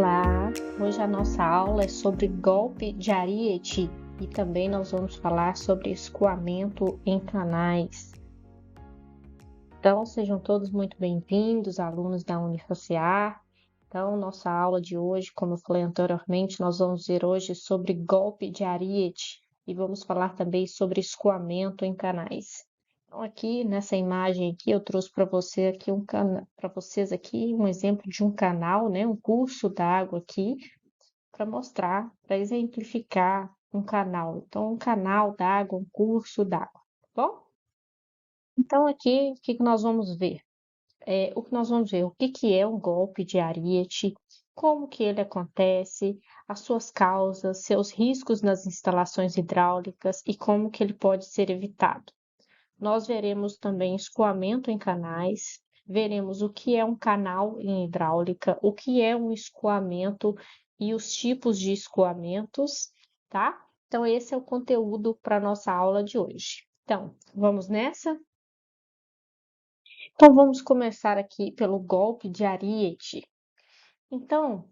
Olá! Hoje a nossa aula é sobre golpe de ariete e também nós vamos falar sobre escoamento em canais. Então, sejam todos muito bem-vindos, alunos da Unifacr. Então, nossa aula de hoje, como eu falei anteriormente, nós vamos ver hoje sobre golpe de ariete e vamos falar também sobre escoamento em canais. Então, aqui nessa imagem aqui, eu trouxe para vocês aqui um exemplo de um canal, né, um curso d'água aqui, para mostrar, para exemplificar um canal. Então, um canal d'água, um curso d'água, tá bom? Então, aqui, o que nós vamos ver? O que é um golpe de ariete, como que ele acontece, as suas causas, seus riscos nas instalações hidráulicas e como que ele pode ser evitado. Nós veremos também escoamento em canais, veremos o que é um canal em hidráulica, o que é um escoamento e os tipos de escoamentos, tá? Então, esse é o conteúdo para a nossa aula de hoje. Então, vamos nessa? Então, vamos começar aqui pelo golpe de ariete. Então,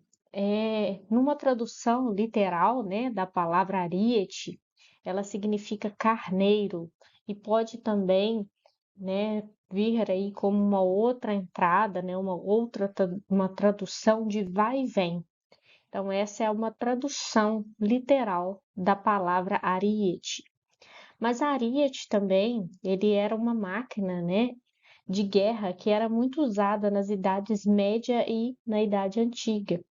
numa tradução literal, né, da palavra ariete, ela significa carneiro e pode também, né, vir aí como uma outra entrada, né, uma tradução de vai e vem. Então, essa é uma tradução literal da palavra ariete. Mas a ariete também, ele era uma máquina, né, de guerra que era muito usada nas idades média e na idade antiga.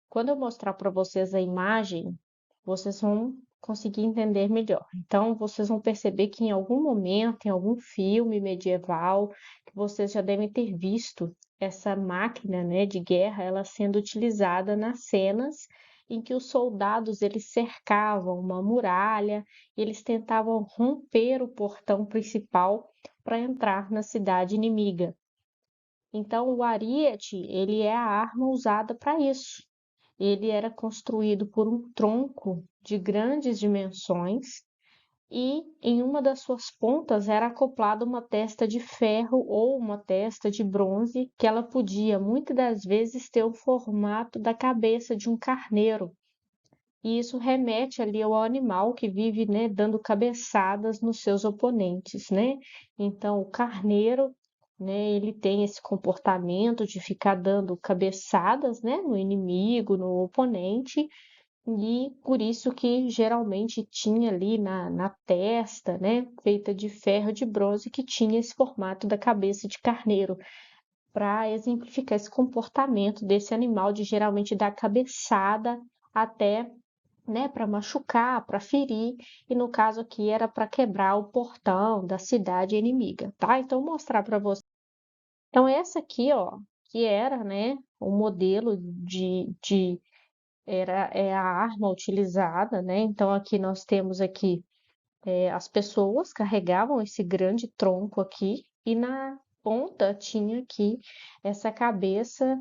Quando eu mostrar para vocês a imagem, vocês vão conseguir entender melhor. Então, vocês vão perceber que em algum momento, em algum filme medieval, que vocês já devem ter visto essa máquina, né, de guerra, ela sendo utilizada nas cenas em que os soldados eles cercavam uma muralha, e eles tentavam romper o portão principal para entrar na cidade inimiga. Então, o ariete, ele é a arma usada para isso. Ele era construído por um tronco de grandes dimensões e em uma das suas pontas era acoplada uma testa de ferro ou uma testa de bronze que ela podia muitas das vezes ter o formato da cabeça de um carneiro. E isso remete ali ao animal que vive, né, dando cabeçadas nos seus oponentes, né? Então, o carneiro, né, ele tem esse comportamento de ficar dando cabeçadas, né, no inimigo, no oponente, e por isso que geralmente tinha ali na testa, né, feita de ferro de bronze, que tinha esse formato da cabeça de carneiro, para exemplificar esse comportamento desse animal de geralmente dar cabeçada até, né, para machucar, para ferir, e no caso aqui era para quebrar o portão da cidade inimiga, tá? Então, vou mostrar para você. Então, essa aqui, ó, que era, né, o modelo é a arma utilizada, né? Então, aqui nós temos aqui as pessoas carregavam esse grande tronco aqui, e na ponta tinha aqui essa cabeça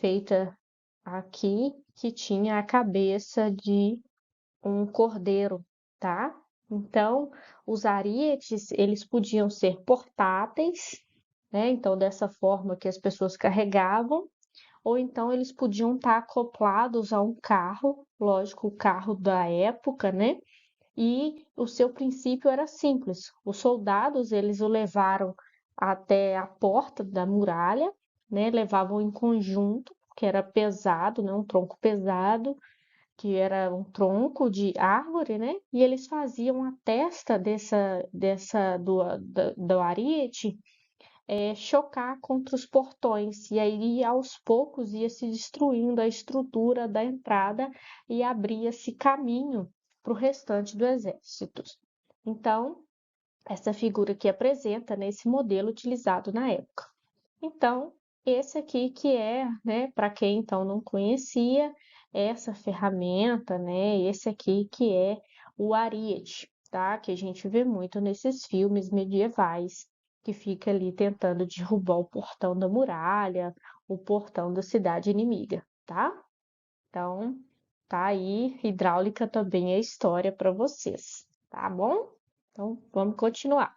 feita aqui, que tinha a cabeça de um cordeiro, tá? Então, os arietes, eles podiam ser portáteis, né? Então, dessa forma que as pessoas carregavam, ou então eles podiam estar acoplados a um carro, lógico, o carro da época, né? E o seu princípio era simples. Os soldados, eles o levaram até a porta da muralha, né? Levavam em conjunto, que era pesado, né? Um tronco pesado, que era um tronco de árvore, né? E eles faziam a testa do ariete chocar contra os portões, e aí aos poucos ia se destruindo a estrutura da entrada e abria-se caminho para o restante do exército. Então, essa figura que apresenta nesse modelo utilizado na época. Então, esse aqui que é, né, para quem então não conhecia essa ferramenta, né, esse aqui que é o ariete, tá? Que a gente vê muito nesses filmes medievais, que fica ali tentando derrubar o portão da muralha, o portão da cidade inimiga, tá? Então, tá aí, hidráulica também é história para vocês, tá bom? Então, vamos continuar.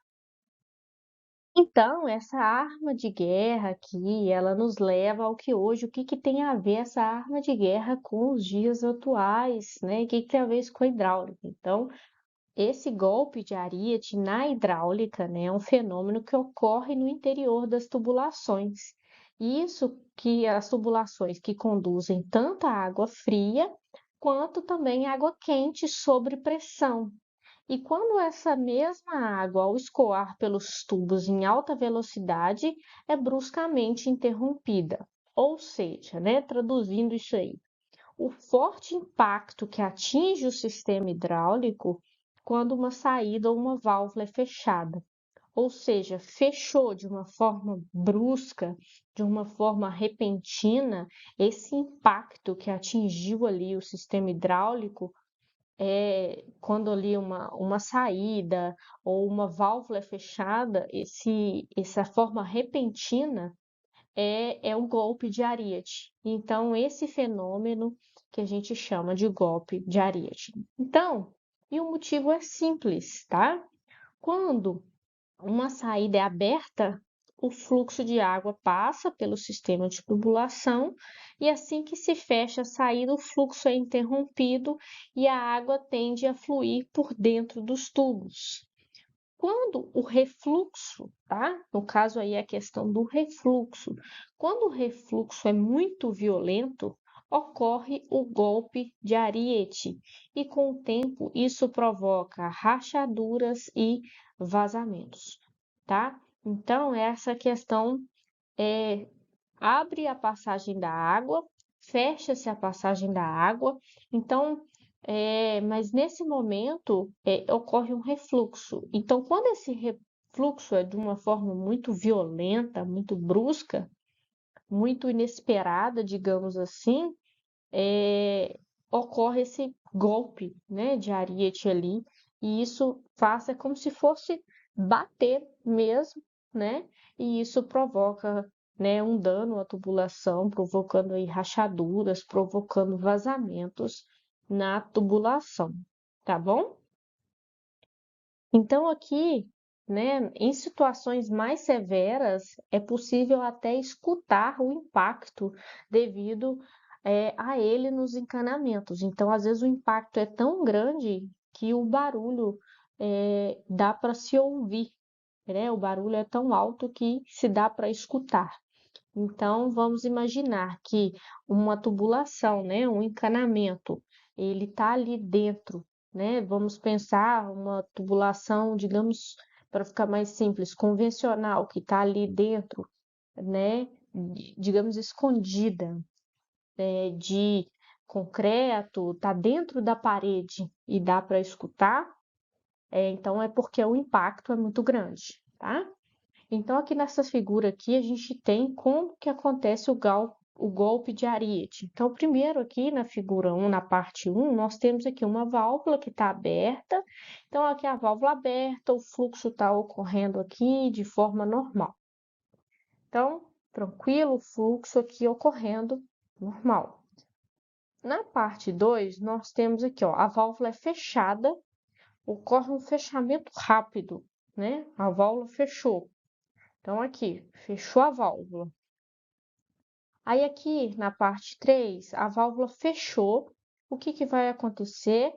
Então, essa arma de guerra aqui, ela nos leva ao que hoje, o que que tem a ver essa arma de guerra com os dias atuais, né? O que que tem a ver isso com a hidráulica? Então, esse golpe de ariete na hidráulica, né, é um fenômeno que ocorre no interior das tubulações. Isso que as tubulações que conduzem tanto a água fria quanto também água quente sob pressão. E quando essa mesma água, ao escoar pelos tubos em alta velocidade, é bruscamente interrompida. Ou seja, né, traduzindo isso aí, o forte impacto que atinge o sistema hidráulico quando uma saída ou uma válvula é fechada. Ou seja, fechou de uma forma brusca, de uma forma repentina, esse impacto que atingiu ali o sistema hidráulico quando ali uma saída ou uma válvula é fechada, essa forma repentina é o golpe de Ariete. Então, esse fenômeno que a gente chama de golpe de Ariete. Então, e o motivo é simples, tá? Quando uma saída é aberta, o fluxo de água passa pelo sistema de tubulação e assim que se fecha a saída, o fluxo é interrompido e a água tende a fluir por dentro dos tubos. Quando o refluxo, tá? No caso aí a questão do refluxo. Quando o refluxo é muito violento, ocorre o golpe de Ariete e com o tempo isso provoca rachaduras e vazamentos, tá? Então essa questão é abre a passagem da água, fecha-se a passagem da água, então, mas nesse momento ocorre um refluxo. Então, quando esse refluxo é de uma forma muito violenta, muito brusca, muito inesperada, digamos assim, ocorre esse golpe, né, de ariete ali, e isso faz como se fosse bater mesmo, né? E isso provoca, né, um dano à tubulação, provocando aí rachaduras, provocando vazamentos na tubulação, tá bom? Então, aqui, né, em situações mais severas, é possível até escutar o impacto devido a ele nos encanamentos. Então, às vezes, o impacto é tão grande que o barulho dá para se ouvir, né? O barulho é tão alto que se dá para escutar. Então, vamos imaginar que uma tubulação, né, um encanamento, ele está ali dentro, né? Vamos pensar uma tubulação, digamos, para ficar mais simples, convencional, que está ali dentro, né, digamos, escondida, de concreto, está dentro da parede e dá para escutar, então é porque o impacto é muito grande, tá? Então, aqui nessa figura aqui, a gente tem como que acontece o golpe de Ariete. Então, primeiro aqui na figura 1, na parte 1, nós temos aqui uma válvula que está aberta. Então, aqui a válvula aberta, o fluxo está ocorrendo aqui de forma normal. Então, tranquilo, o fluxo aqui ocorrendo normal. Na parte 2, nós temos aqui, ó, a válvula é fechada, ocorre um fechamento rápido, né? A válvula fechou. Então, aqui, fechou a válvula. Aí, aqui na parte 3, a válvula fechou. O que que vai acontecer?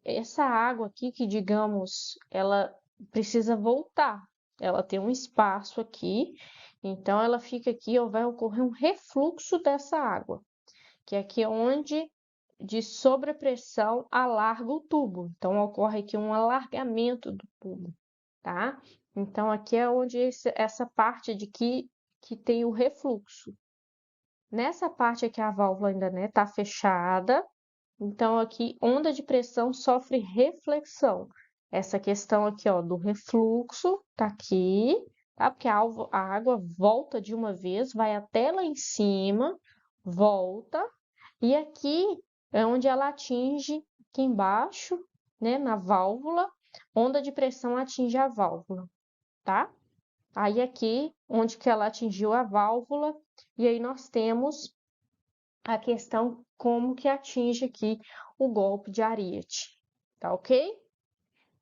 Essa água aqui, que digamos, ela precisa voltar. Ela tem um espaço aqui, então ela fica aqui, ó, vai ocorrer um refluxo dessa água, que é aqui onde, de sobrepressão, alarga o tubo. Então, ocorre aqui um alargamento do tubo, tá? Então, aqui é onde essa parte de que tem o refluxo. Nessa parte aqui, a válvula ainda, né, tá fechada. Então, aqui, onda de pressão sofre reflexão. Essa questão aqui, ó, do refluxo, tá aqui, tá? Porque a água volta de uma vez, vai até lá em cima, volta, e aqui é onde ela atinge aqui embaixo, né, na válvula, onda de pressão atinge a válvula, tá? Aí aqui, onde que ela atingiu a válvula, e aí nós temos a questão como que atinge aqui o golpe de Ariete, tá ok?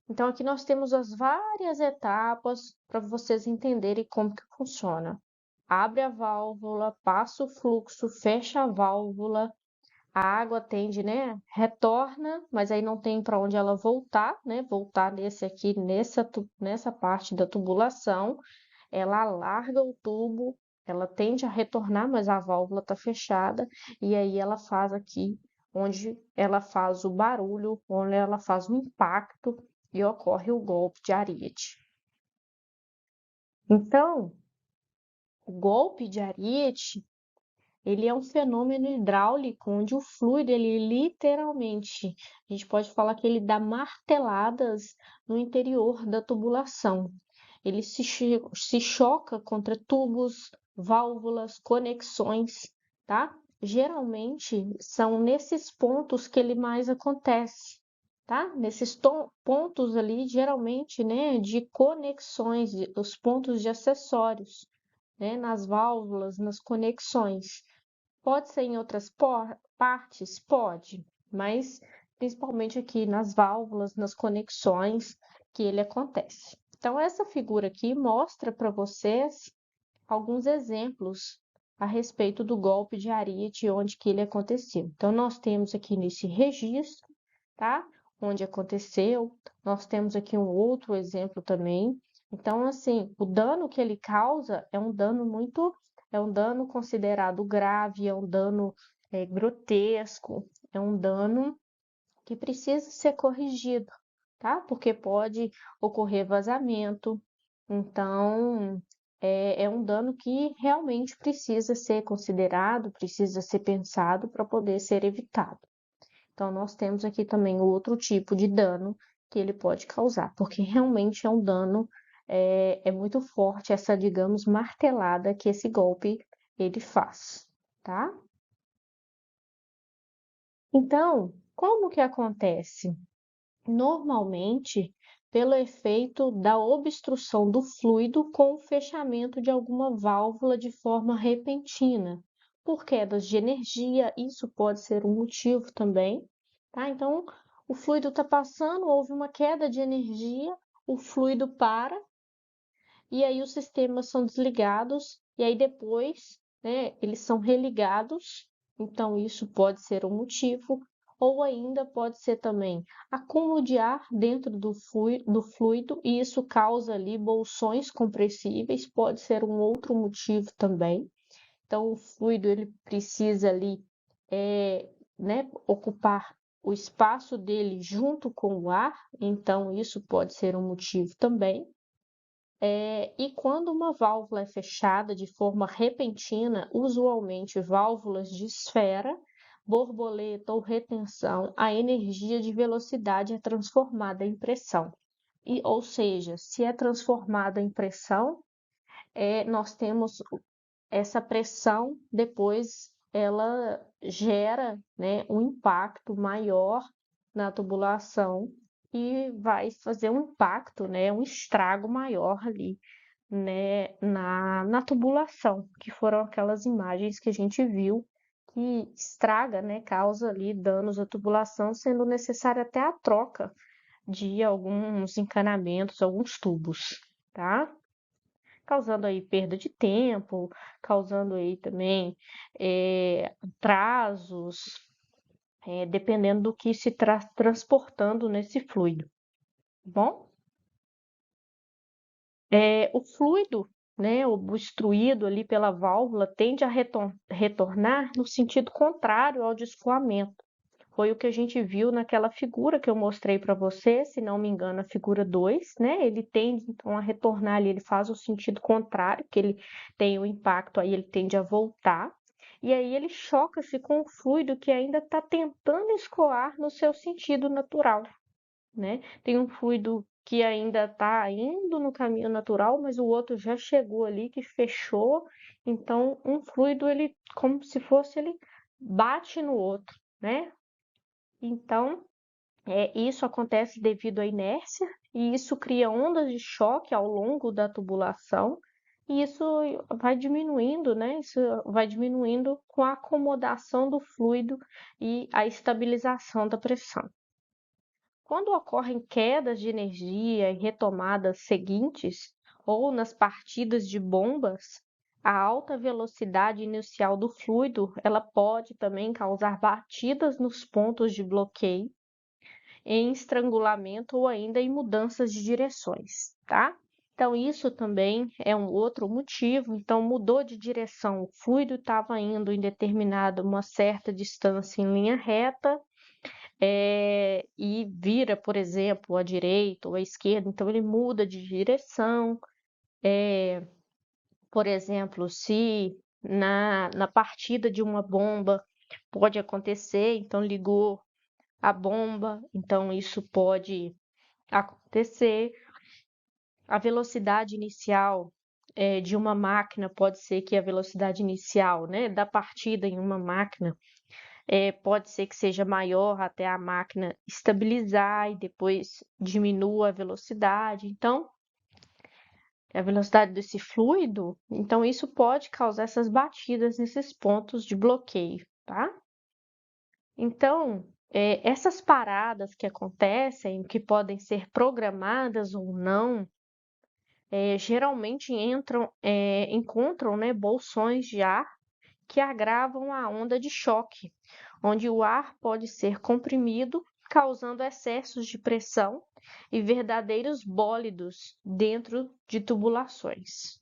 Então, aqui nós temos as várias etapas para vocês entenderem como que funciona. Abre a válvula, passa o fluxo, fecha a válvula, a água tende, né? Retorna, mas aí não tem para onde ela voltar, né? Voltar nesse aqui, nessa parte da tubulação. Ela alarga o tubo, ela tende a retornar, mas a válvula está fechada, e aí ela faz aqui, onde ela faz o barulho, onde ela faz o impacto e ocorre o golpe de ariete. Então, o golpe de ariete, ele é um fenômeno hidráulico onde o fluido, ele literalmente, a gente pode falar que ele dá marteladas no interior da tubulação. Ele se choca contra tubos, válvulas, conexões, tá? Geralmente são nesses pontos que ele mais acontece, tá? Nesses pontos ali, geralmente, né, de conexões, os pontos de acessórios, né, nas válvulas, nas conexões. Pode ser em outras partes? Pode, mas principalmente aqui nas válvulas, nas conexões que ele acontece. Então, essa figura aqui mostra para vocês alguns exemplos a respeito do golpe de Ariete, onde que ele aconteceu. Então, nós temos aqui nesse registro, tá? Onde aconteceu. Nós temos aqui um outro exemplo também. Então, assim, o dano que ele causa é um dano considerado grave, é um dano grotesco, é um dano que precisa ser corrigido, tá? Porque pode ocorrer vazamento. Então, é um dano que realmente precisa ser considerado, precisa ser pensado para poder ser evitado. Então, nós temos aqui também outro tipo de dano que ele pode causar, porque realmente é um dano, é muito forte essa, digamos, martelada que esse golpe ele faz, tá? Então, como que acontece? Normalmente, pelo efeito da obstrução do fluido com o fechamento de alguma válvula de forma repentina, por quedas de energia, isso pode ser um motivo também, tá? Então, o fluido está passando, houve uma queda de energia, o fluido para, e aí os sistemas são desligados, e aí depois, né, eles são religados, então isso pode ser um motivo, ou ainda pode ser também acúmulo de ar dentro do fluido, e isso causa ali bolsões compressíveis, pode ser um outro motivo também. Então, o fluido ele precisa ali, né, ocupar o espaço dele junto com o ar, então isso pode ser um motivo também. E quando uma válvula é fechada de forma repentina, usualmente válvulas de esfera, borboleta ou retenção, a energia de velocidade é transformada em pressão. Ou seja, se é transformada em pressão, nós temos essa pressão, depois ela gera, né, um impacto maior na tubulação e vai fazer um impacto, né, um estrago maior ali, né, na tubulação, que foram aquelas imagens que a gente viu que estraga, né, causa ali danos à tubulação, sendo necessária até a troca de alguns encanamentos, alguns tubos, tá? Causando aí perda de tempo, causando aí também atrasos, dependendo do que se transportando nesse fluido, tá bom? O fluido, né, obstruído ali pela válvula, tende a retornar no sentido contrário ao de escoamento. Foi o que a gente viu naquela figura que eu mostrei para você, se não me engano, a figura 2, né? Ele tende então a retornar ali, ele faz o sentido contrário, que ele tem o impacto, aí ele tende a voltar, e aí ele choca-se com o fluido que ainda está tentando escoar no seu sentido natural, né? Tem um fluido que ainda está indo no caminho natural, mas o outro já chegou ali, que fechou. Então, um fluido, ele, como se fosse, ele bate no outro, né? Então, isso acontece devido à inércia, e isso cria ondas de choque ao longo da tubulação, e isso vai diminuindo, né? Isso vai diminuindo com a acomodação do fluido e a estabilização da pressão. Quando ocorrem quedas de energia e retomadas seguintes, ou nas partidas de bombas, a alta velocidade inicial do fluido, ela pode também causar batidas nos pontos de bloqueio, em estrangulamento ou ainda em mudanças de direções, tá? Então, isso também é um outro motivo. Então, mudou de direção, o fluido estava indo em determinada, uma certa distância em linha reta, e vira, por exemplo, à direita ou à esquerda, então ele muda de direção. Por exemplo, se na partida de uma bomba pode acontecer, então ligou a bomba, então isso pode acontecer. A velocidade inicial de uma máquina pode ser que a velocidade inicial, né, da partida em uma máquina pode ser que seja maior até a máquina estabilizar e depois diminua a velocidade. Então, a velocidade desse fluido, então isso pode causar essas batidas nesses pontos de bloqueio, tá? Então, essas paradas que acontecem, que podem ser programadas ou não, geralmente encontram, né, bolsões de ar que agravam a onda de choque, onde o ar pode ser comprimido, causando excessos de pressão e verdadeiros bólidos dentro de tubulações,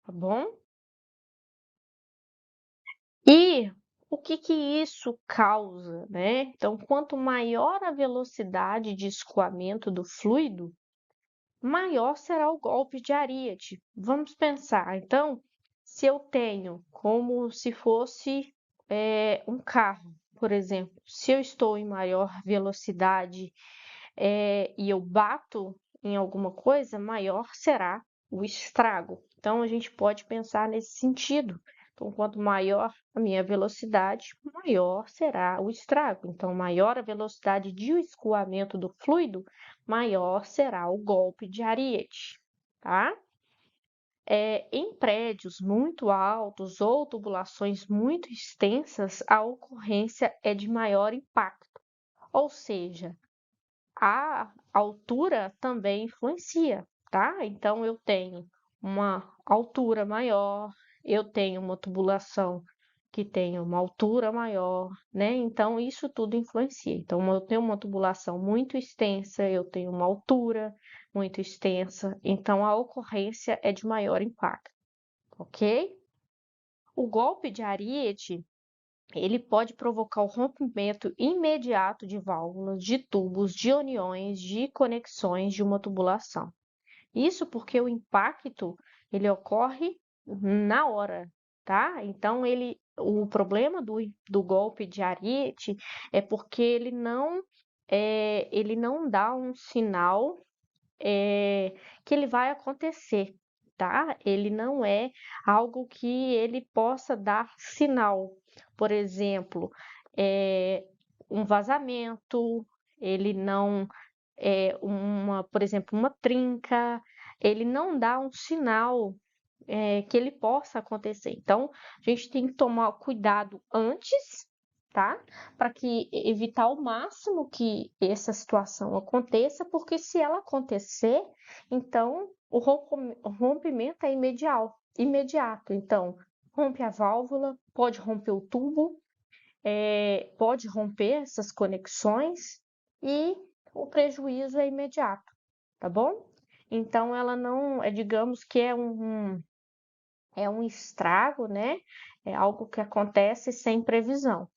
tá bom? E o que que isso causa, né? Então, quanto maior a velocidade de escoamento do fluido, maior será o golpe de Ariete. Vamos pensar, então, se eu tenho como se fosse um carro, por exemplo, se eu estou em maior velocidade e eu bato em alguma coisa, maior será o estrago. Então, a gente pode pensar nesse sentido. Então, quanto maior a minha velocidade, maior será o estrago. Então, maior a velocidade de escoamento do fluido, maior será o golpe de Ariete, tá? Em prédios muito altos ou tubulações muito extensas, a ocorrência é de maior impacto, ou seja, a altura também influencia, tá? Então, eu tenho uma altura maior, eu tenho uma tubulação que tem uma altura maior, né? Então, isso tudo influencia. Então, eu tenho uma tubulação muito extensa, eu tenho uma altura muito extensa, então a ocorrência é de maior impacto, ok? O golpe de Ariete ele pode provocar o rompimento imediato de válvulas, de tubos, de uniões, de conexões de uma tubulação. Isso porque o impacto ele ocorre na hora, tá? Então o problema do golpe de Ariete é porque ele não dá um sinal que ele vai acontecer, tá? Ele não é algo que ele possa dar sinal. Por exemplo, um vazamento, ele não por exemplo, uma trinca, ele não dá um sinal que ele possa acontecer. Então, a gente tem que tomar cuidado antes, tá? Para que evitar ao máximo que essa situação aconteça, porque se ela acontecer, então o rompimento é imediato. Então, rompe a válvula, pode romper o tubo, pode romper essas conexões e o prejuízo é imediato, tá bom? Então, ela não, digamos que é um estrago, né? É algo que acontece sem previsão.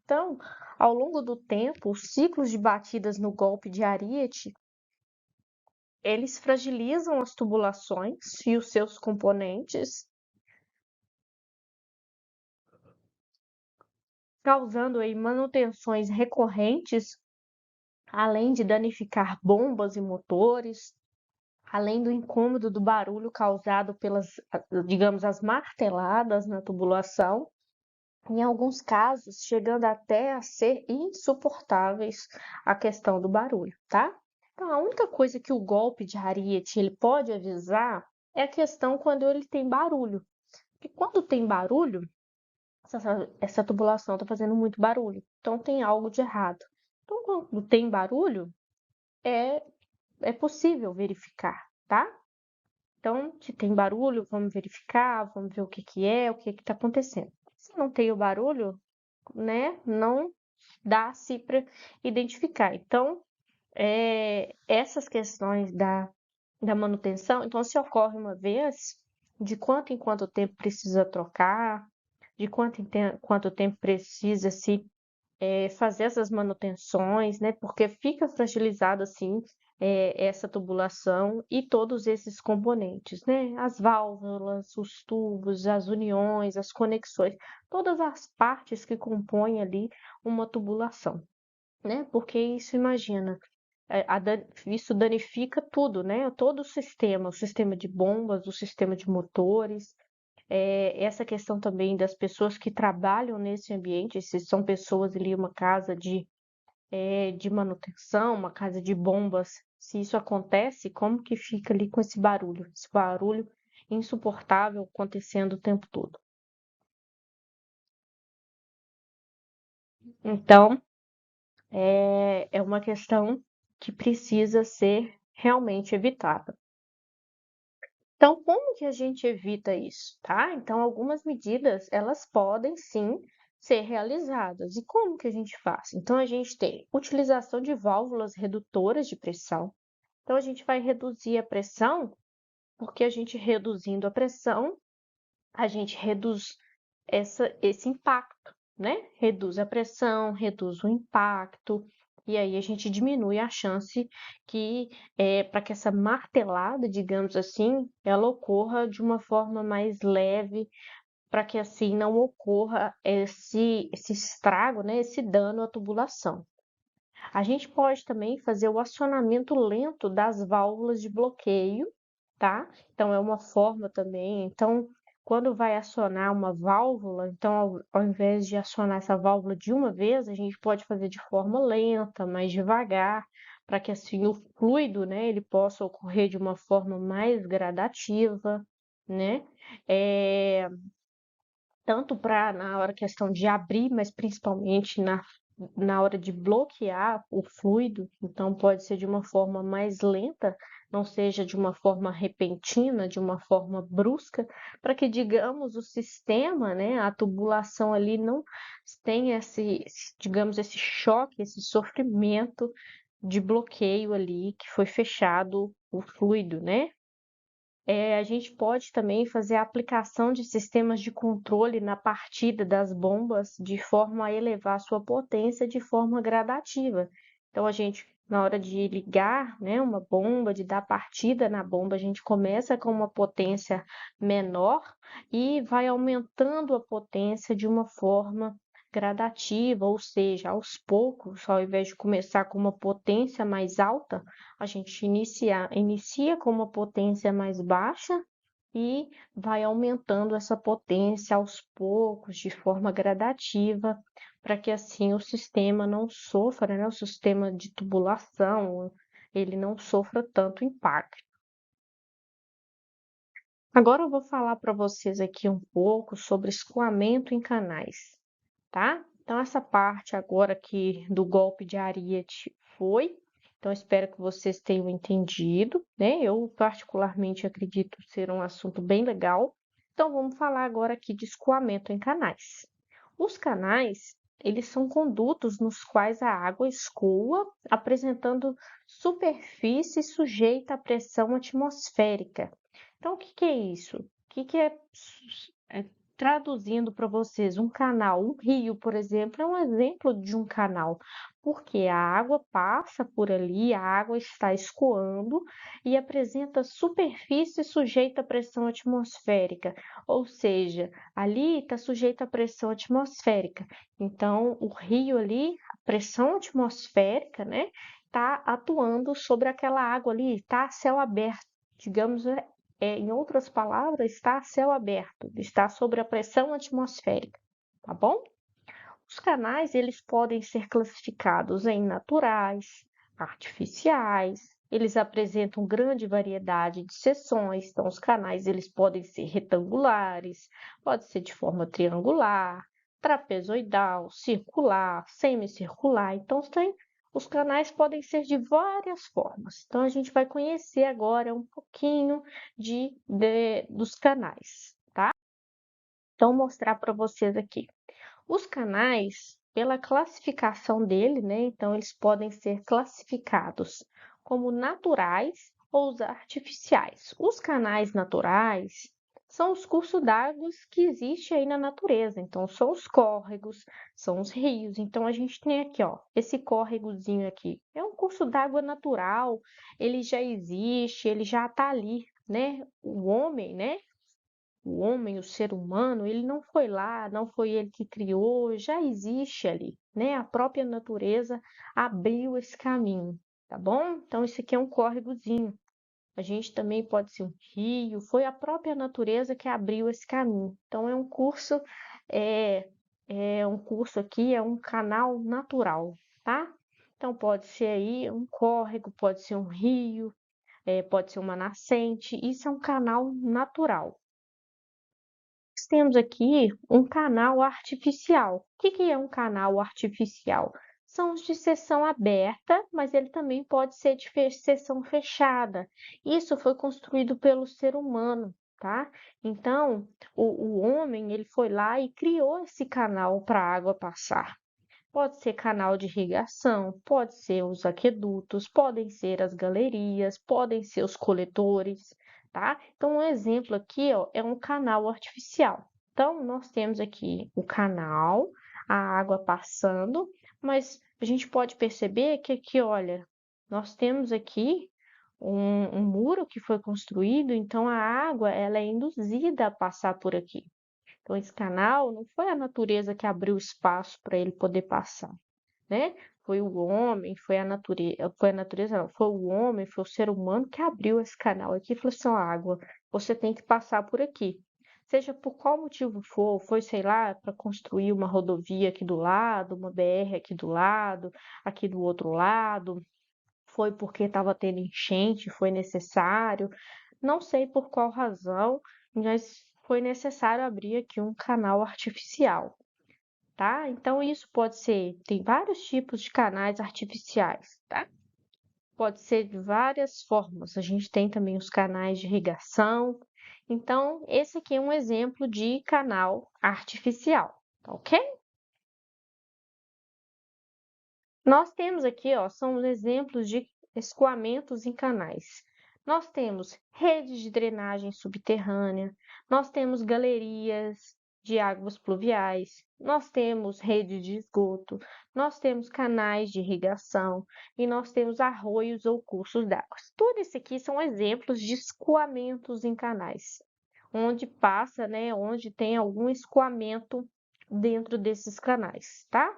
Então, ao longo do tempo, os ciclos de batidas no golpe de Ariete, eles fragilizam as tubulações e os seus componentes, causando aí manutenções recorrentes, além de danificar bombas e motores, além do incômodo do barulho causado pelas, digamos, as marteladas na tubulação, em alguns casos, chegando até a ser insuportáveis a questão do barulho, tá? Então, a única coisa que o golpe de Ariete ele pode avisar é a questão quando ele tem barulho. Porque quando tem barulho, essa tubulação está fazendo muito barulho, então tem algo de errado. Então, quando tem barulho, é, é possível verificar, tá? Então, se tem barulho, vamos verificar, vamos ver o que está acontecendo. Se não tem o barulho, né, não dá-se para identificar. Então, essas questões da manutenção, então, se ocorre uma vez, de quanto em quanto tempo precisa trocar, de quanto tempo precisa se fazer essas manutenções, né? Porque fica fragilizado assim essa tubulação e todos esses componentes, né? As válvulas, os tubos, as uniões, as conexões, todas as partes que compõem ali uma tubulação, né? Porque isso, imagina, isso danifica tudo, né? Todo o sistema de bombas, o sistema de motores, essa questão também das pessoas que trabalham nesse ambiente, se são pessoas ali, uma casa de manutenção, uma casa de bombas, se isso acontece, como que fica ali com esse barulho insuportável acontecendo o tempo todo. Então, é uma questão que precisa ser realmente evitada. Então, como que a gente evita isso, tá? Então, algumas medidas, elas podem sim ser realizadas. E como que a gente faz? Então, a gente tem utilização de válvulas redutoras de pressão. Então, a gente vai reduzir a pressão, porque a gente reduzindo a pressão, a gente reduz esse impacto, né? Reduz a pressão, reduz o impacto, e aí a gente diminui a chance que, para que essa martelada, digamos assim, ela ocorra de uma forma mais leve, para que assim não ocorra esse estrago, né? Esse dano à tubulação. A gente pode também fazer o acionamento lento das válvulas de bloqueio, tá? Então, é uma forma também. Então, quando vai acionar uma válvula, então, ao invés de acionar essa válvula de uma vez, a gente pode fazer de forma lenta, mais devagar, para que assim o fluido, né, ele possa ocorrer de uma forma mais gradativa, né? Tanto para na hora questão de abrir, mas principalmente na hora de bloquear o fluido, então pode ser de uma forma mais lenta, não seja de uma forma repentina, de uma forma brusca, para que, digamos, o sistema, né, a tubulação ali não tenha digamos, esse choque, esse sofrimento de bloqueio ali que foi fechado o fluido, né? A gente pode também fazer a aplicação de sistemas de controle na partida das bombas de forma a elevar sua potência de forma gradativa. Então, a gente, na hora de ligar, né, uma bomba, de dar partida na bomba, a gente começa com uma potência menor e vai aumentando a potência de uma forma gradativa, ou seja, aos poucos, ao invés de começar com uma potência mais alta, a gente inicia com uma potência mais baixa e vai aumentando essa potência aos poucos, de forma gradativa, para que assim o sistema não sofra, né, o sistema de tubulação, ele não sofra tanto impacto. Agora eu vou falar para vocês aqui um pouco sobre escoamento em canais, tá? Então, essa parte agora aqui do golpe de Ariete foi. Então, espero que vocês tenham entendido, né? Eu particularmente acredito ser um assunto bem legal. Então, vamos falar agora aqui de escoamento em canais. Os canais, eles são condutos nos quais a água escoa, apresentando superfície sujeita à pressão atmosférica. Então, o que que é isso? O que que é traduzindo para vocês, um canal, um rio, por exemplo, é um exemplo de um canal, porque a água passa por ali, a água está escoando e apresenta superfície sujeita à pressão atmosférica, ou seja, ali está sujeito à pressão atmosférica. Então, o rio ali, a pressão atmosférica, né, está atuando sobre aquela água ali, está a céu aberto, digamos, em outras palavras, está a céu aberto, está sob a pressão atmosférica, tá bom? Os canais, eles podem ser classificados em naturais, artificiais, eles apresentam grande variedade de seções, então os canais eles podem ser retangulares, pode ser de forma triangular, trapezoidal, circular, semicircular, então tem Os canais podem ser de várias formas. Então, a gente vai conhecer agora um pouquinho dos canais, tá? Então, mostrar para vocês aqui. Os canais, pela classificação dele, né? Então, eles podem ser classificados como naturais ou os artificiais. Os canais naturais são os cursos d'água que existem aí na natureza. Então, são os córregos, são os rios. Então, a gente tem aqui, ó, esse córregozinho aqui. É um curso d'água natural, ele já existe, ele já está ali, né? O homem, né? O homem, o ser humano, ele não foi lá, não foi ele que criou, já existe ali, né? A própria natureza abriu esse caminho, tá bom? Então, isso aqui é um córregozinho. A gente também pode ser um rio, foi a própria natureza que abriu esse caminho. Então, é, é um curso aqui, é um canal natural, tá? Então, pode ser aí um córrego, pode ser um rio, pode ser uma nascente, isso é um canal natural. Temos aqui um canal artificial. O que que é um canal artificial? São os de seção aberta, mas ele também pode ser de seção fechada. Isso foi construído pelo ser humano, tá? Então, o homem, ele foi lá e criou esse canal para a água passar. Pode ser canal de irrigação, pode ser os aquedutos, podem ser as galerias, podem ser os coletores, tá? Então, um exemplo aqui, ó, é um canal artificial. Então, nós temos aqui o canal, a água passando, mas a gente pode perceber que aqui, olha, nós temos aqui um muro que foi construído, então a água ela é induzida a passar por aqui. Então, esse canal não foi a natureza que abriu espaço para ele poder passar, né? Foi o homem, foi a natureza, não, foi o homem, foi o ser humano que abriu esse canal aqui e falou assim: ó, água, você tem que passar por aqui. Seja por qual motivo for, foi, sei lá, para construir uma rodovia aqui do lado, uma BR aqui do lado, aqui do outro lado, foi porque estava tendo enchente, foi necessário. Não sei por qual razão, mas foi necessário abrir aqui um canal artificial, tá? Então isso pode ser, tem vários tipos de canais artificiais, tá? Pode ser de várias formas. A gente tem também os canais de irrigação. Então, esse aqui é um exemplo de canal artificial, tá ok? Nós temos aqui, ó, são os exemplos de escoamentos em canais. Nós temos redes de drenagem subterrânea, nós temos galerias de águas pluviais, nós temos redes de esgoto, nós temos canais de irrigação e nós temos arroios ou cursos d'água. Tudo isso aqui são exemplos de escoamentos em canais, onde passa, né, onde tem algum escoamento dentro desses canais, tá?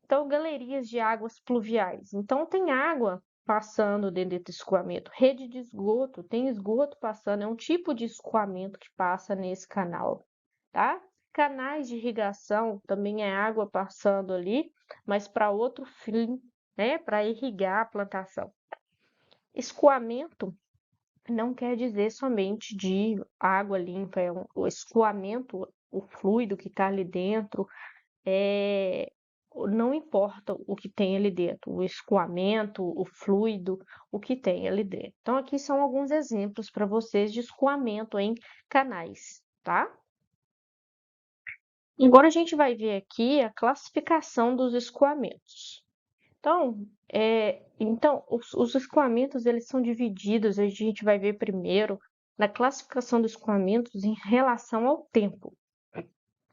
Então, galerias de águas pluviais. Então, tem água passando dentro desse escoamento. Rede de esgoto, tem esgoto passando, é um tipo de escoamento que passa nesse canal, tá? Canais de irrigação, também é água passando ali, mas para outro fim, né? Para irrigar a plantação. Escoamento não quer dizer somente de água limpa, o escoamento, o fluido que está ali dentro, é, não importa o que tem ali dentro, o escoamento, o fluido, o que tem ali dentro. Então, aqui são alguns exemplos para vocês de escoamento em canais, tá? Agora a gente vai ver aqui a classificação dos escoamentos. Então, os escoamentos eles são divididos, a gente vai ver primeiro na classificação dos escoamentos em relação ao tempo.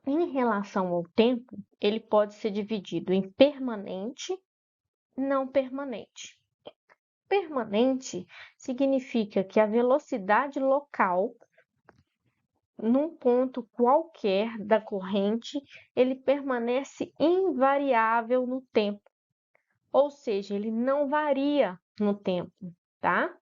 Em relação ao tempo, ele pode ser dividido em permanente e não permanente. Permanente significa que a velocidade local, num ponto qualquer da corrente, ele permanece invariável no tempo, ou seja, ele não varia no tempo, tá?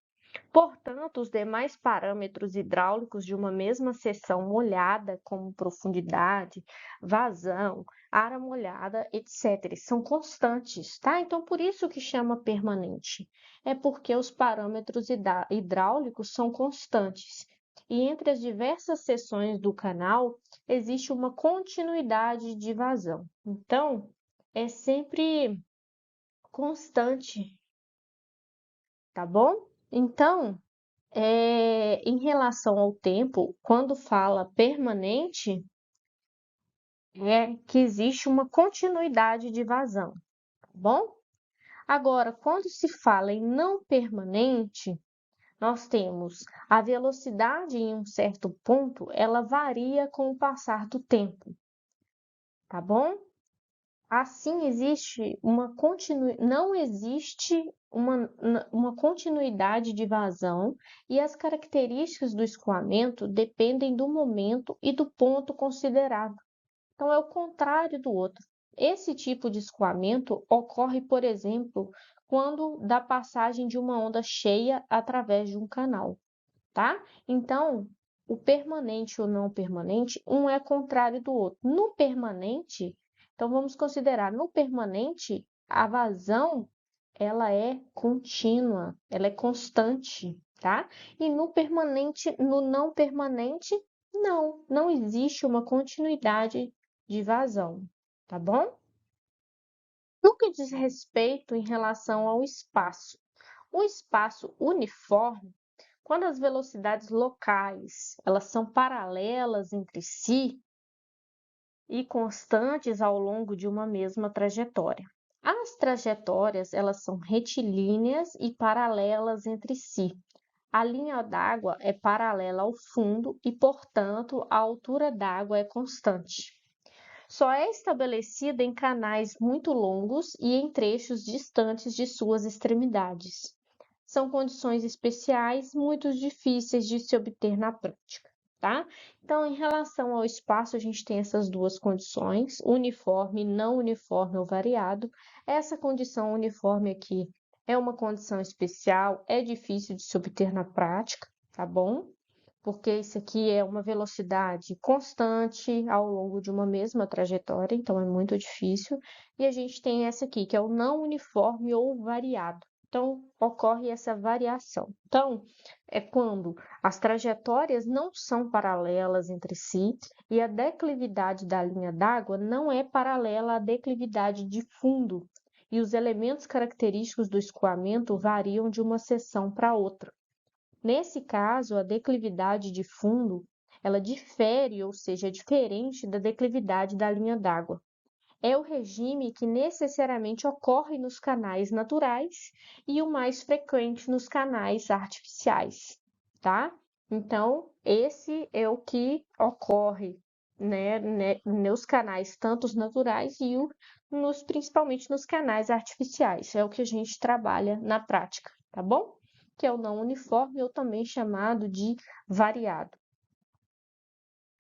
Portanto, os demais parâmetros hidráulicos de uma mesma seção molhada, como profundidade, vazão, área molhada, etc., são constantes, tá? Então, por isso que chama permanente. É porque os parâmetros hidráulicos são constantes. E entre as diversas seções do canal, existe uma continuidade de vazão. Então, é sempre constante, tá bom? Então, em relação ao tempo, quando fala permanente, é que existe uma continuidade de vazão, tá bom? Agora, quando se fala em não permanente, nós temos a velocidade em um certo ponto, ela varia com o passar do tempo, tá bom? Assim, não existe uma continuidade de vazão e as características do escoamento dependem do momento e do ponto considerado. Então, é o contrário do outro. Esse tipo de escoamento ocorre, por exemplo, quando da passagem de uma onda cheia através de um canal, tá? Então, o permanente ou não permanente, um é contrário do outro. No permanente, então vamos considerar, no permanente, a vazão, ela é contínua, ela é constante, tá? E no permanente, no não permanente, não existe uma continuidade de vazão, tá bom? No que diz respeito em relação ao espaço, o espaço uniforme, quando as velocidades locais, elas são paralelas entre si e constantes ao longo de uma mesma trajetória. As trajetórias, elas são retilíneas e paralelas entre si. A linha d'água é paralela ao fundo e, portanto, a altura d'água é constante. Só é estabelecida em canais muito longos e em trechos distantes de suas extremidades. São condições especiais muito difíceis de se obter na prática, tá? Então, em relação ao espaço, a gente tem essas duas condições, uniforme, não uniforme ou variado. Essa condição uniforme aqui é uma condição especial, é difícil de se obter na prática, tá bom? Porque isso aqui é uma velocidade constante ao longo de uma mesma trajetória, então é muito difícil. E a gente tem essa aqui, que é o não uniforme ou variado. Então, ocorre essa variação. Então, é quando as trajetórias não são paralelas entre si e a declividade da linha d'água não é paralela à declividade de fundo, e os elementos característicos do escoamento variam de uma seção para outra. Nesse caso, a declividade de fundo, ela difere, ou seja, é diferente da declividade da linha d'água. É o regime que necessariamente ocorre nos canais naturais e o mais frequente nos canais artificiais, tá? Então, esse é o que ocorre, nos canais tanto os naturais e principalmente nos canais artificiais. É o que a gente trabalha na prática, tá bom? Que é o não uniforme ou também chamado de variado.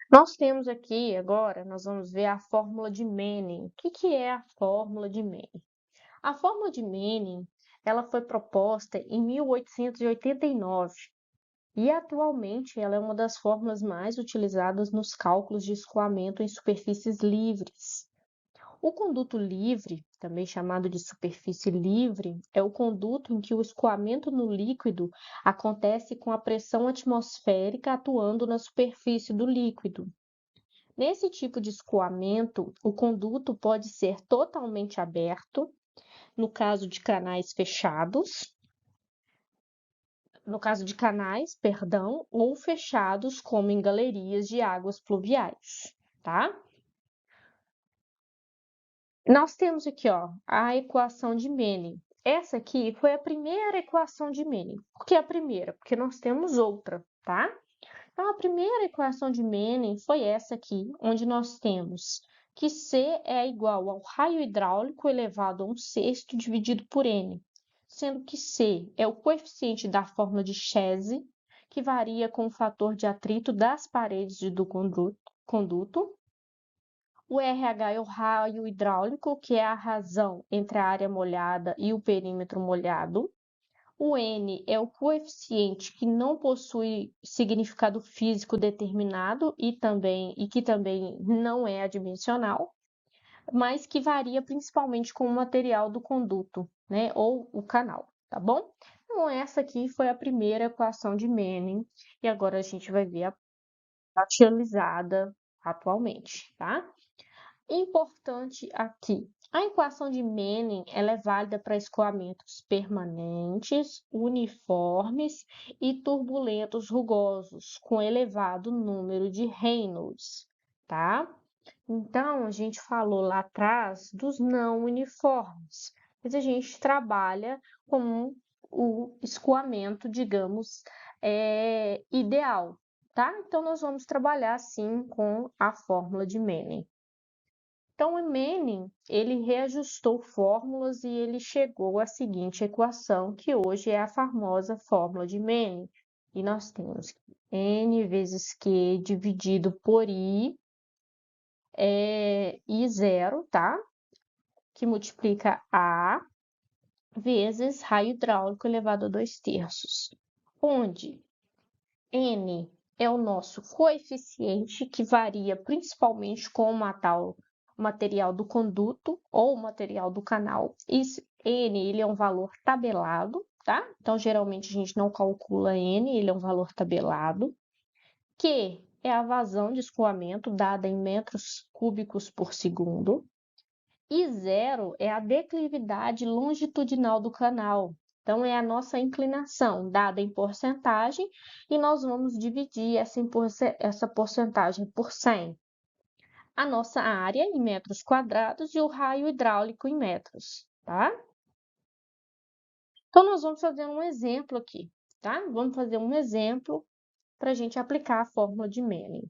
Nós temos aqui agora, nós vamos ver a fórmula de Manning. O que é a fórmula de Manning? A fórmula de Manning, ela foi proposta em 1889 e atualmente ela é uma das fórmulas mais utilizadas nos cálculos de escoamento em superfícies livres. O conduto livre, também chamado de superfície livre, é o conduto em que o escoamento no líquido acontece com a pressão atmosférica atuando na superfície do líquido. Nesse tipo de escoamento, o conduto pode ser totalmente aberto, no caso de canais fechados, ou fechados, como em galerias de águas pluviais, tá? Nós temos aqui, ó, a equação de Manning. Essa aqui foi a primeira equação de Manning. Por que a primeira? Porque nós temos outra, tá? Então, a primeira equação de Manning foi essa aqui, onde nós temos que C é igual ao raio hidráulico elevado a 1/6 dividido por N, sendo que C é o coeficiente da fórmula de Chese, que varia com o fator de atrito das paredes do conduto. O RH é o raio hidráulico, que é a razão entre a área molhada e o perímetro molhado. O N é o coeficiente que não possui significado físico determinado e que também não é adimensional, mas que varia principalmente com o material do conduto, né, ou o canal, tá bom? Então, essa aqui foi a primeira equação de Manning, e agora a gente vai ver a utilizada atualmente, tá? Importante aqui, A equação de Manning ela é válida para escoamentos permanentes, uniformes e turbulentos rugosos, com elevado número de Reynolds, tá? Então, a gente falou lá atrás dos não uniformes, mas a gente trabalha com o escoamento, digamos, ideal, tá? Então, nós vamos trabalhar, sim, com a fórmula de Manning. Então, o Manning, ele reajustou fórmulas e ele chegou à seguinte equação, que hoje é a famosa fórmula de Manning. E nós temos N vezes Q dividido por I, I zero, tá? Que multiplica A vezes raio hidráulico elevado a 2/3, onde N é o nosso coeficiente que varia principalmente com o material do conduto ou o material do canal. N ele é um valor tabelado, tá? Então, geralmente a gente não calcula N, ele é um valor tabelado. Q é a vazão de escoamento dada em metros cúbicos por segundo. E zero é a declividade longitudinal do canal. Então, é a nossa inclinação dada em porcentagem e nós vamos dividir essa porcentagem por 100. A nossa área em metros quadrados e o raio hidráulico em metros, tá? Então, nós vamos fazer um exemplo aqui, tá? Vamos fazer um exemplo para a gente aplicar a fórmula de Manning.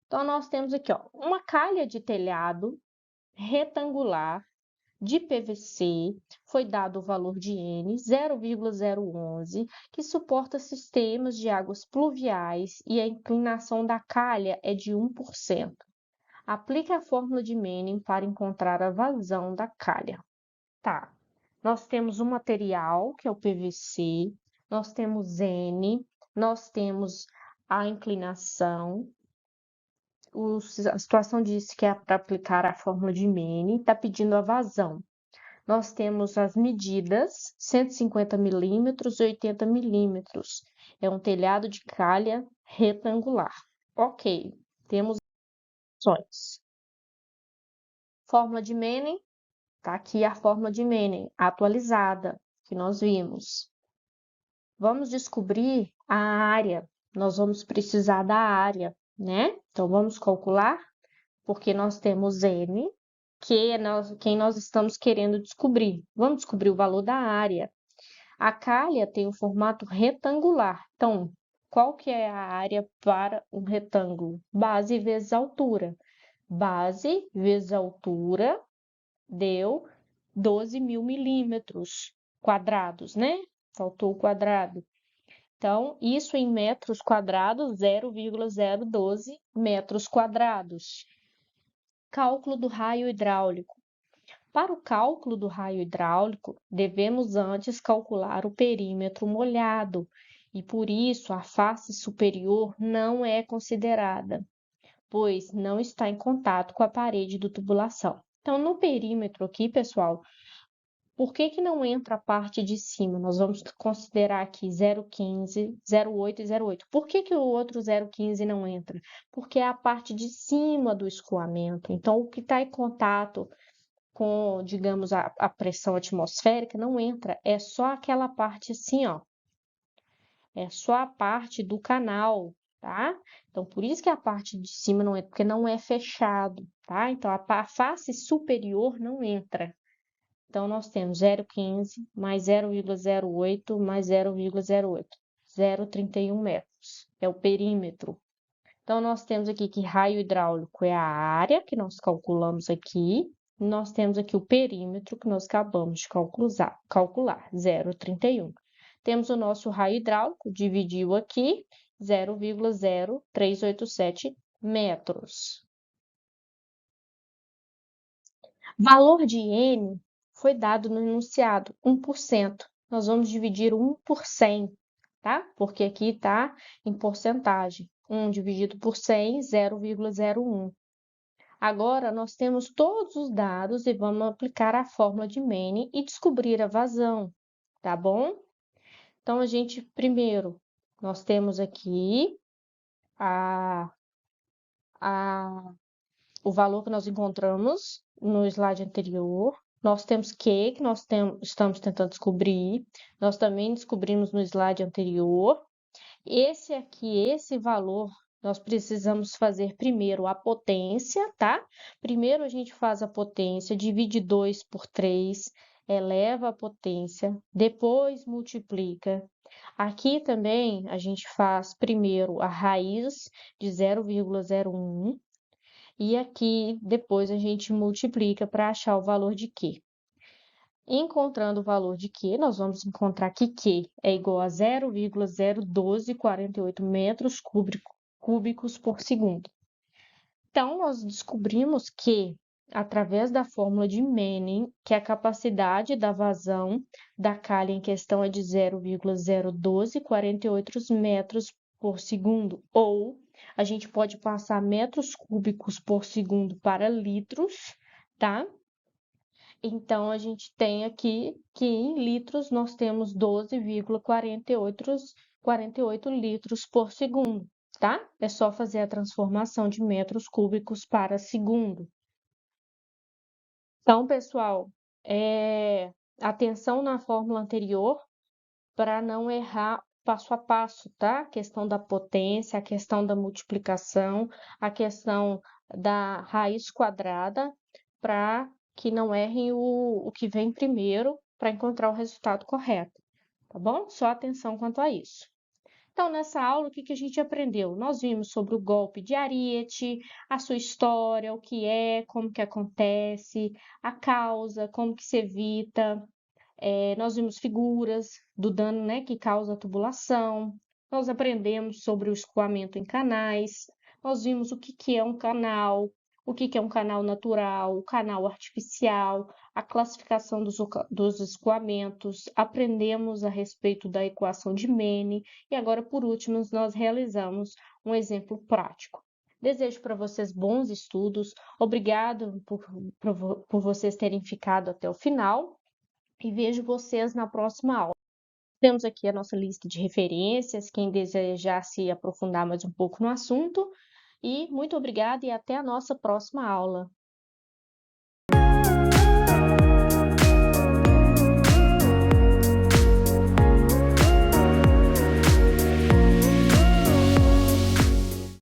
Então, nós temos aqui, ó, uma calha de telhado retangular de PVC, foi dado o valor de N 0,011, que suporta sistemas de águas pluviais e a inclinação da calha é de 1%. Aplique a fórmula de Manning para encontrar a vazão da calha. Tá, nós temos o material, que é o PVC, nós temos N, nós temos a inclinação, a situação diz que é para aplicar a fórmula de Manning, está pedindo a vazão. Nós temos as medidas, 150 milímetros e 80 milímetros. É um telhado de calha retangular. Ok, temos opções. Fórmula de Manning, tá aqui a fórmula de Manning atualizada, que nós vimos. Vamos descobrir a área, nós vamos precisar da área, né? Então, vamos calcular, porque nós temos N, que é quem nós estamos querendo descobrir. Vamos descobrir o valor da área. A calha tem um formato retangular. Então, qual que é a área para um retângulo? Base vezes altura. Base vezes altura deu 12.000 milímetros quadrados, né? Faltou o quadrado. Então, isso em metros quadrados, 0,012 metros quadrados. Cálculo do raio hidráulico. Para o cálculo do raio hidráulico, devemos antes calcular o perímetro molhado, e por isso a face superior não é considerada, pois não está em contato com a parede do tubulação. Então, no perímetro aqui, pessoal, por que não entra a parte de cima? Nós vamos considerar aqui 0,15, 0,8 e 0,8. Por que o outro 0,15 não entra? Porque é a parte de cima do escoamento. Então, o que está em contato com, digamos, a pressão atmosférica, não entra, é só aquela parte assim, ó. É só a parte do canal, tá? Então, por isso que a parte de cima não entra, porque não é fechado, tá? Então, a face superior não entra. Então, nós temos 0,15 mais 0,08 mais 0,08, 0,31 metros. É o perímetro. Então, nós temos aqui que raio hidráulico é a área que nós calculamos aqui. Nós temos aqui o perímetro que nós acabamos de calcular 0,31. Temos o nosso raio hidráulico, dividiu aqui, 0,0387 metros. Valor de N foi dado no enunciado, 1%. Nós vamos dividir 1 por 100, tá? Porque aqui está em porcentagem. 1 dividido por 100, 0,01. Agora, nós temos todos os dados e vamos aplicar a fórmula de Manning e descobrir a vazão, tá bom? Então, primeiro, nós temos aqui a o valor que nós encontramos no slide anterior, nós temos que estamos tentando descobrir, nós também descobrimos no slide anterior. Esse valor, nós precisamos fazer primeiro a potência, tá? Primeiro a gente faz a potência, divide 2 por 3, eleva a potência, depois multiplica. Aqui também a gente faz primeiro a raiz de 0,01 e aqui depois a gente multiplica para achar o valor de Q. Encontrando o valor de Q, nós vamos encontrar que Q é igual a 0,01248 metros cúbicos por segundo. Então, nós descobrimos que, através da fórmula de Manning, que a capacidade da vazão da calha em questão é de 0,01248 metros por segundo, ou a gente pode passar metros cúbicos por segundo para litros, tá? Então, a gente tem aqui que em litros nós temos 12,48 litros por segundo, tá? É só fazer a transformação de metros cúbicos para segundo. Então, pessoal, atenção na fórmula anterior para não errar passo a passo, tá? A questão da potência, a questão da multiplicação, a questão da raiz quadrada, para que não errem o que vem primeiro para encontrar o resultado correto, tá bom? Só atenção quanto a isso. Então, nessa aula, o que a gente aprendeu? Nós vimos sobre o golpe de ariete, a sua história, o que é, como que acontece, a causa, como que se evita. Nós vimos figuras do dano, né, que causa a tubulação. Nós aprendemos sobre o escoamento em canais. Nós vimos o que é um canal, o que é um canal natural, o canal artificial, a classificação dos escoamentos. Aprendemos a respeito da equação de Manning. E agora, por último, nós realizamos um exemplo prático. Desejo para vocês bons estudos. Obrigado por vocês terem ficado até o final. E vejo vocês na próxima aula. Temos aqui a nossa lista de referências, quem desejar se aprofundar mais um pouco no assunto. E muito obrigada e até a nossa próxima aula.